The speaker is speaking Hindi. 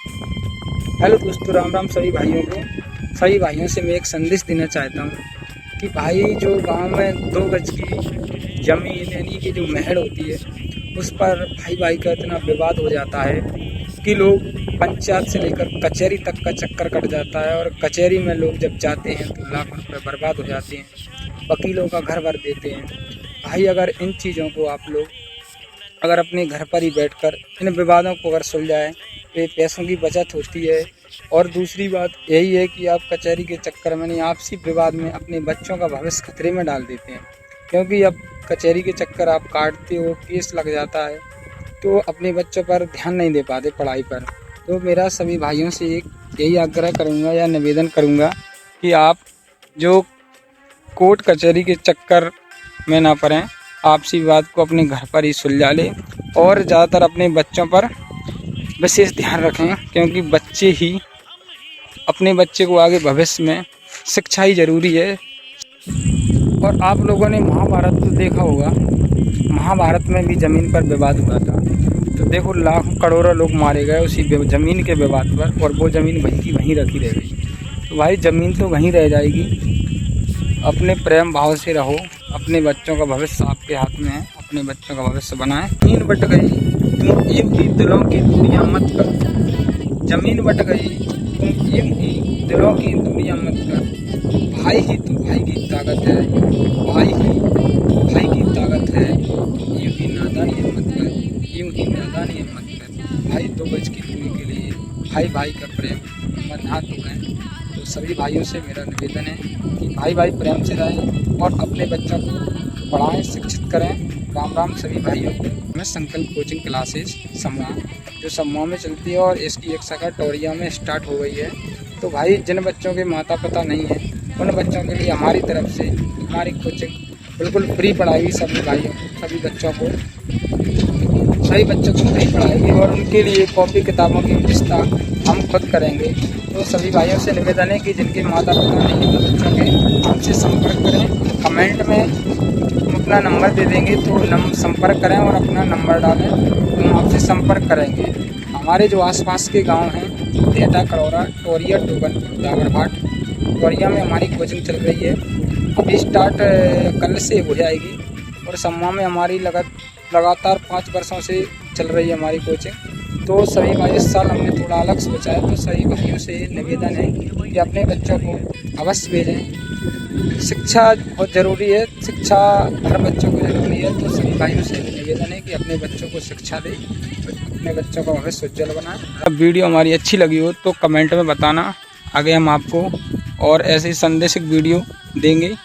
हेलो दोस्तों, राम राम सभी भाइयों को। सभी भाइयों से मैं एक संदेश देना चाहता हूँ कि भाई जो गांव में 2 गज की जमीन यानी कि जो महड़ होती है उस पर भाई भाई का इतना विवाद हो जाता है कि लोग पंचायत से लेकर कचहरी तक का चक्कर कट जाता है। और कचहरी में लोग जब जाते हैं तो लाखों रुपये बर्बाद हो जाते हैं, वकीलों का घर भर देते हैं। भाई अगर इन चीज़ों को आप लोग अगर अपने घर पर ही बैठकर इन विवादों को अगर सुलझाएं तो ये पैसों की बचत होती है। और दूसरी बात यही है कि आप कचहरी के चक्कर में नहीं, आपसी विवाद में अपने बच्चों का भविष्य खतरे में डाल देते हैं, क्योंकि अब कचहरी के चक्कर आप काटते हो, केस लग जाता है तो अपने बच्चों पर ध्यान नहीं दे पाते पढ़ाई पर। तो मेरा सभी भाइयों से एक यही आग्रह करूँगा या निवेदन करूँगा कि आप जो कोर्ट कचहरी के चक्कर में ना पड़ें, आपसी विवाद को अपने घर पर ही सुलझा लें और ज़्यादातर अपने बच्चों पर विशेष ध्यान रखें, क्योंकि बच्चे ही अपने बच्चे को आगे भविष्य में शिक्षा ही ज़रूरी है। और आप लोगों ने महाभारत तो देखा होगा, महाभारत में भी ज़मीन पर विवाद हुआ था। तो देखो लाखों करोड़ों लोग मारे गए उसी ज़मीन के विवाद पर, और वो ज़मीन वहीं की वहीं रखी रह गई। तो भाई ज़मीन तो वहीं रह जाएगी, अपने प्रेम भाव से रहो, अपने बच्चों का भविष्य आपके हाथ में है, अपने बच्चों का भविष्य बनाएं। जमीन बट गई तुम यूं ही दिलों की दूरियां मत कर, जमीन बट गई तुम यूं ही दिलों की दूरियां मत कर। भाई ही तो भाई की ताकत है, भाई ही भाई की ताकत है, यूं ही नादानी मत कर, यूं ही नादानी मत कर। भाई 2 गज की दूरी के लिए भाई भाई का प्रेम बंधा तो है। तो सभी भाइयों से मेरा निवेदन है कि भाई भाई प्रेम से रहें और अपने बच्चों को पढ़ाएं, शिक्षित करें। राम राम सभी भाइयों को। मैं संकल्प कोचिंग क्लासेस समूह जो समूह में चलती है और इसकी एक शाखा टोरिया में स्टार्ट हो गई है। तो भाई जिन बच्चों के माता पिता नहीं है उन बच्चों के लिए हमारी तरफ से हमारी कोचिंग बिल्कुल फ्री पढ़ाएगी। सभी भाइयों सभी बच्चों को फ्री पढ़ाएगी और उनके लिए कॉपी किताबों की व्यवस्था हम खुद करेंगे। तो सभी भाइयों से निवेदन है कि जिनके माता पिता नहीं है बच्चों के हमसे संपर्क करें। कमेंट में हम अपना नंबर दे देंगे तो संपर्क करें और अपना नंबर डालें तो हम आपसे संपर्क करेंगे। हमारे जो आसपास के गांव हैं डेटा कड़ौरा, टोरिया, टोगनपुर, दागरभाट, टोरिया में हमारी कोचिंग चल रही है। अभी स्टार्ट कल से हो जाएगी और समूह में हमारी लगातार 5 वर्षों से चल रही है हमारी कोचिंग। तो सभी भाई इस साल हमने थोड़ा अलग सोचा है, तो सभी भाइयों से निवेदन है कि अपने बच्चों को अवश्य भेजें। शिक्षा बहुत ज़रूरी है, शिक्षा हर बच्चों को ज़रूरी है। तो सभी भाइयों से निवेदन है कि अपने बच्चों को शिक्षा दें, अपने बच्चों का भविष्य उज्जवल बनाएं। अब वीडियो हमारी अच्छी लगी हो तो कमेंट में बताना, आगे हम आपको और ऐसे ही संदेशिक वीडियो देंगे।